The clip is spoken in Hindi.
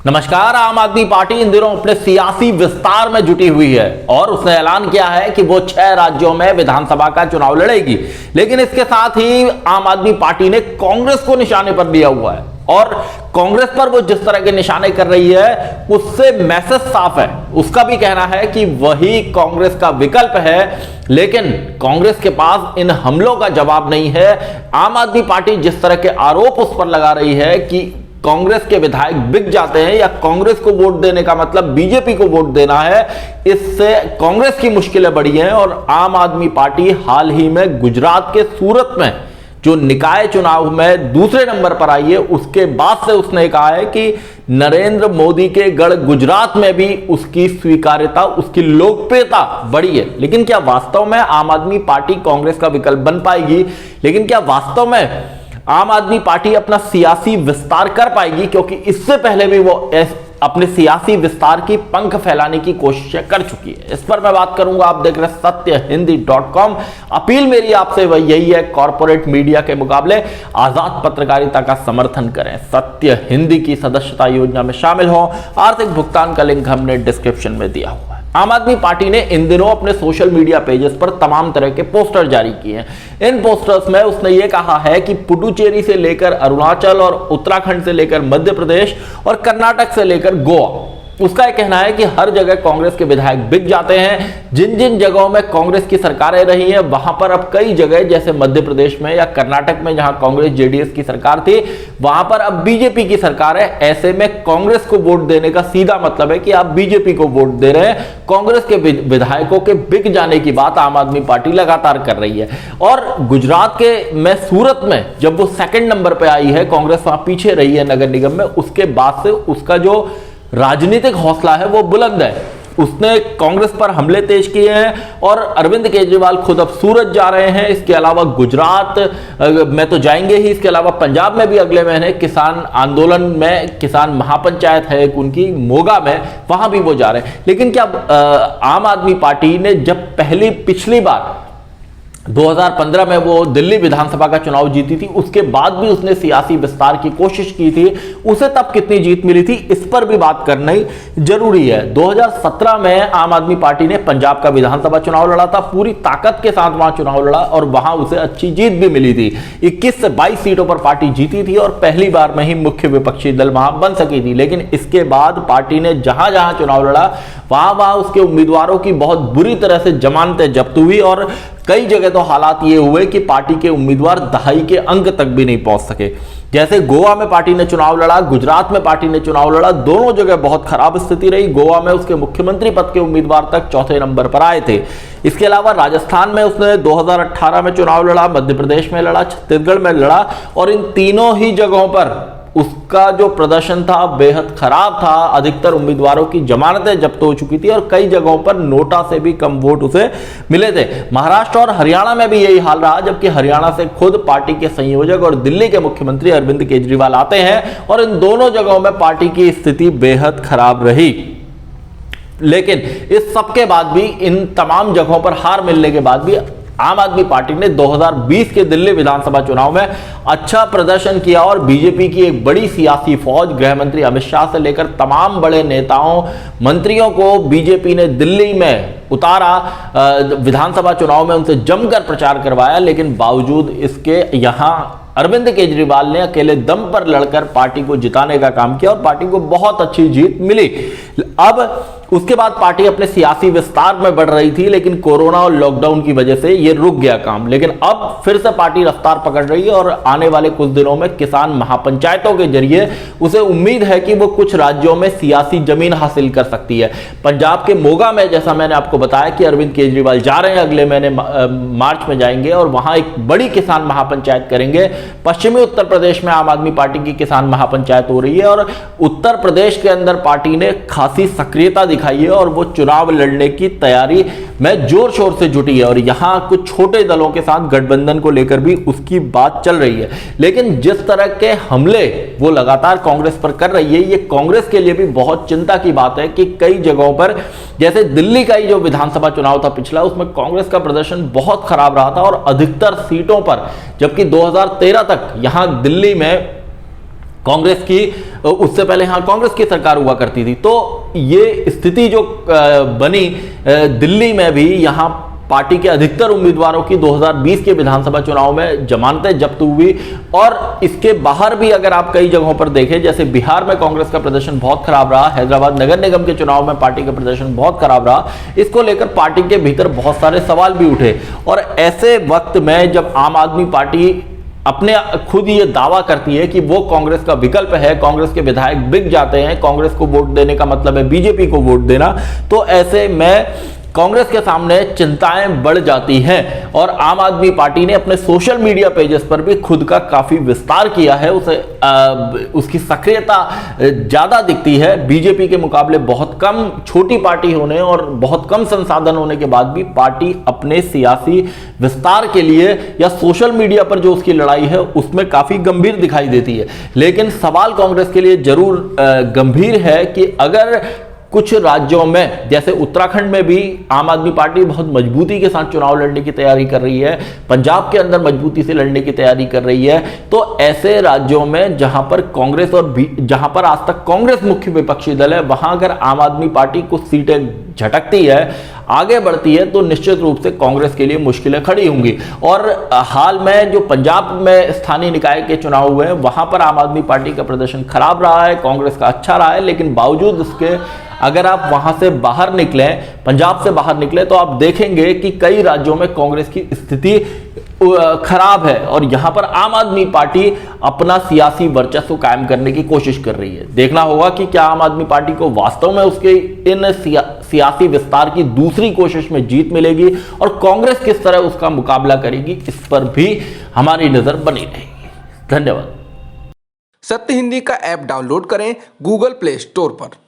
नमस्कार। आम आदमी पार्टी इन दिनों अपने सियासी विस्तार में जुटी हुई है और उसने ऐलान किया है कि वो 6 राज्यों में विधानसभा का चुनाव लड़ेगी। लेकिन इसके साथ ही आम आदमी पार्टी ने कांग्रेस को निशाने पर लिया हुआ है और कांग्रेस पर वो जिस तरह के निशाने कर रही है उससे मैसेज साफ है। उसका भी कहना है कि वही कांग्रेस का विकल्प है, लेकिन कांग्रेस के पास इन हमलों का जवाब नहीं है। आम आदमी पार्टी जिस तरह के आरोप उस पर लगा रही है कि कांग्रेस के विधायक बिक जाते हैं या कांग्रेस को वोट देने का मतलब बीजेपी को वोट देना है, इससे कांग्रेस की मुश्किलें बढ़ी हैं। और आम आदमी पार्टी हाल ही में गुजरात के सूरत में जो निकाय चुनाव में दूसरे नंबर पर आई है, उसके बाद से उसने कहा है कि नरेंद्र मोदी के गढ़ गुजरात में भी उसकी स्वीकार्यता, उसकी लोकप्रियता बढ़ी है। लेकिन क्या वास्तव में आम आदमी पार्टी कांग्रेस का विकल्प बन पाएगी? लेकिन क्या वास्तव में आम आदमी पार्टी अपना सियासी विस्तार कर पाएगी? क्योंकि इससे पहले भी वो अपने सियासी विस्तार की पंख फैलाने की कोशिशें कर चुकी है। इस पर मैं बात करूंगा। आप देख रहे हैं सत्यहिंदी.com। अपील मेरी आपसे वह यही है, कॉर्पोरेट मीडिया के मुकाबले आजाद पत्रकारिता का समर्थन करें, सत्य हिंदी की सदस्यता योजना में शामिल हो। आर्थिक भुगतान का लिंक हमने डिस्क्रिप्शन में दिया हुआ है। आम आदमी पार्टी ने इन दिनों अपने सोशल मीडिया पेजेस पर तमाम तरह के पोस्टर जारी किए हैं। इन पोस्टर्स में उसने ये कहा है कि पुडुचेरी से लेकर अरुणाचल और उत्तराखंड से लेकर मध्य प्रदेश और कर्नाटक से लेकर गोवा, उसका यह कहना है कि हर जगह कांग्रेस के विधायक बिक जाते हैं। जिन जिन जगहों में कांग्रेस की सरकारें रही हैं वहां पर अब कई जगह, जैसे मध्य प्रदेश में या कर्नाटक में जहां कांग्रेस जेडीएस की सरकार थी, वहां पर अब बीजेपी की सरकार है। ऐसे में कांग्रेस को वोट देने का सीधा मतलब है कि आप बीजेपी को वोट दे रहे हैं। कांग्रेस के विधायकों के बिक जाने की बात आम आदमी पार्टी लगातार कर रही है। और गुजरात के में सूरत में जब वो सेकंड नंबर पर आई है, कांग्रेस वहां पीछे रही है नगर निगम में, उसके बाद से उसका जो राजनीतिक हौसला है वो बुलंद है। उसने कांग्रेस पर हमले तेज किए हैं और अरविंद केजरीवाल खुद अब सूरत जा रहे हैं। इसके अलावा गुजरात में तो जाएंगे ही, इसके अलावा पंजाब में भी अगले महीने किसान आंदोलन में, किसान महापंचायत है उनकी मोगा में, वहां भी वो जा रहे हैं। लेकिन क्या आम आदमी पार्टी ने जब पिछली बार 2015 में वो दिल्ली विधानसभा का चुनाव जीती थी, उसके बाद भी उसने सियासी विस्तार की कोशिश की थी, उसे तब कितनी जीत मिली थी, इस पर भी बात करना ही जरूरी है। 2017 में आम आदमी पार्टी ने पंजाब का विधानसभा चुनाव लड़ा था, पूरी ताकत के साथ वहां चुनाव लड़ा और वहां उसे अच्छी जीत भी मिली थी। 21 से 22 सीटों पर पार्टी जीती थी और पहली बार में ही मुख्य विपक्षी दल वहां बन सकी थी। लेकिन इसके बाद पार्टी ने जहां जहां चुनाव लड़ा वहां उसके उम्मीदवारों की बहुत बुरी तरह से जमानतें जब्त हुई और कई जगह तो हालात ये हुए कि पार्टी के उम्मीदवार दहाई के अंक तक भी नहीं पहुंच सके। जैसे गोवा में पार्टी ने चुनाव लड़ा, गुजरात में पार्टी ने चुनाव लड़ा, दोनों जगह बहुत खराब स्थिति रही। गोवा में उसके मुख्यमंत्री पद के उम्मीदवार तक चौथे नंबर पर आए थे। इसके अलावा राजस्थान में उसने 2018 में चुनाव लड़ा, मध्य प्रदेश में लड़ा, छत्तीसगढ़ में लड़ा और इन तीनों ही जगहों पर उसका जो प्रदर्शन था बेहद खराब था। अधिकतर उम्मीदवारों की जमानतें जब्त हो चुकी थी और कई जगहों पर नोटा से भी कम वोट उसे मिले थे। महाराष्ट्र और हरियाणा में भी यही हाल रहा, जबकि हरियाणा से खुद पार्टी के संयोजक और दिल्ली के मुख्यमंत्री अरविंद केजरीवाल आते हैं और इन दोनों जगहों में पार्टी की स्थिति बेहद खराब रही। लेकिन इस सब के बाद भी, इन तमाम जगहों पर हार मिलने के बाद भी आम आदमी पार्टी ने 2020 के दिल्ली विधानसभा चुनाव में अच्छा प्रदर्शन किया और बीजेपी की एक बड़ी सियासी फौज, गृह मंत्री अमित शाह से लेकर तमाम बड़े नेताओं, मंत्रियों को बीजेपी ने दिल्ली में उतारा। विधानसभा चुनाव में उनसे जमकर प्रचार करवाया। लेकिन बावजूद इसके यहां अरविंद केजरीवाल ने अकेले दम पर लड़कर पार्टी को जिताने का काम किया और पार्टी को बहुत अच्छी जीत मिली। अब उसके बाद पार्टी अपने सियासी विस्तार में बढ़ रही थी, लेकिन कोरोना और लॉकडाउन की वजह से यह रुक गया काम। लेकिन अब फिर से पार्टी रफ्तार पकड़ रही है और आने वाले कुछ दिनों में किसान महापंचायतों के जरिए उसे उम्मीद है कि वो कुछ राज्यों में सियासी जमीन हासिल कर सकती है। पंजाब के मोगा में, जैसा मैंने आपको बताया कि अरविंद केजरीवाल जा रहे हैं, अगले महीने मार्च में जाएंगे और वहां एक बड़ी किसान महापंचायत करेंगे। पश्चिमी उत्तर प्रदेश में आम आदमी पार्टी की किसान महापंचायत हो रही है और उत्तर प्रदेश के अंदर पार्टी ने खासी सक्रियता दिखाई है और वो चुनाव लड़ने की तैयारी में जोर शोर से जुटी है। और यहां कुछ छोटे दलों के साथ गठबंधन को लेकर भी उसकी बात चल रही है। लेकिन जिस तरह के हमले वो लगातार कांग्रेस पर कर रही है, ये कांग्रेस के लिए भी बहुत चिंता की बात है कि कई जगहों पर, जैसे दिल्ली का ही जो विधानसभा चुनाव था पिछला, उसमें कांग्रेस का प्रदर्शन बहुत खराब रहा था और अधिकतर सीटों पर, जबकि 2013 तक यहां दिल्ली में कांग्रेस की, उससे पहले यहां कांग्रेस की सरकार हुआ करती थी। तो ये स्थिति जो बनी दिल्ली में भी, यहां पार्टी के अधिकतर उम्मीदवारों की 2020 के विधानसभा चुनाव में जमानतें जब्त हुई। और इसके बाहर भी अगर आप कई जगहों पर देखें, जैसे बिहार में कांग्रेस का प्रदर्शन बहुत खराब रहा, हैदराबाद नगर निगम के चुनाव में पार्टी का प्रदर्शन बहुत खराब रहा। इसको लेकर पार्टी के भीतर बहुत सारे सवाल भी उठे। और ऐसे वक्त में जब आम आदमी पार्टी अपने खुद ये दावा करती है कि वो कांग्रेस का विकल्प है, कांग्रेस के विधायक बिक जाते हैं, कांग्रेस को वोट देने का मतलब है बीजेपी को वोट देना, तो ऐसे में कांग्रेस के सामने चिंताएं बढ़ जाती हैं। और आम आदमी पार्टी ने अपने सोशल मीडिया पेजेस पर भी खुद का काफी विस्तार किया है, उसकी सक्रियता ज्यादा दिखती है। बीजेपी के मुकाबले बहुत कम, छोटी पार्टी होने और बहुत कम संसाधन होने के बाद भी पार्टी अपने सियासी विस्तार के लिए या सोशल मीडिया पर जो उसकी लड़ाई है उसमें काफी गंभीर दिखाई देती है। लेकिन सवाल कांग्रेस के लिए जरूर गंभीर है कि अगर कुछ राज्यों में, जैसे उत्तराखंड में भी आम आदमी पार्टी बहुत मजबूती के साथ चुनाव लड़ने की तैयारी कर रही है, पंजाब के अंदर मजबूती से लड़ने की तैयारी कर रही है, तो ऐसे राज्यों में जहां पर कांग्रेस और जहां पर आज तक कांग्रेस मुख्य विपक्षी दल है, वहां अगर आम आदमी पार्टी कुछ सीटें झटकती है, आगे बढ़ती है, तो निश्चित रूप से कांग्रेस के लिए मुश्किलें खड़ी होंगी। और हाल में जो पंजाब में स्थानीय निकाय के चुनाव हुए हैं, वहां पर आम आदमी पार्टी का प्रदर्शन खराब रहा है, कांग्रेस का अच्छा रहा है। लेकिन बावजूद इसके अगर आप वहां से बाहर निकलें, पंजाब से बाहर निकले, तो आप देखेंगे कि कई राज्यों में कांग्रेस की स्थिति खराब है और यहां पर आम आदमी पार्टी अपना सियासी वर्चस्व कायम करने की कोशिश कर रही है। देखना होगा कि क्या आम आदमी पार्टी को वास्तव में उसके इन सियासी विस्तार की दूसरी कोशिश में जीत मिलेगी और कांग्रेस किस तरह उसका मुकाबला करेगी, इस पर भी हमारी नजर बनी रहेगी। धन्यवाद। सत्य हिंदी का ऐप डाउनलोड करें गूगल प्ले स्टोर पर।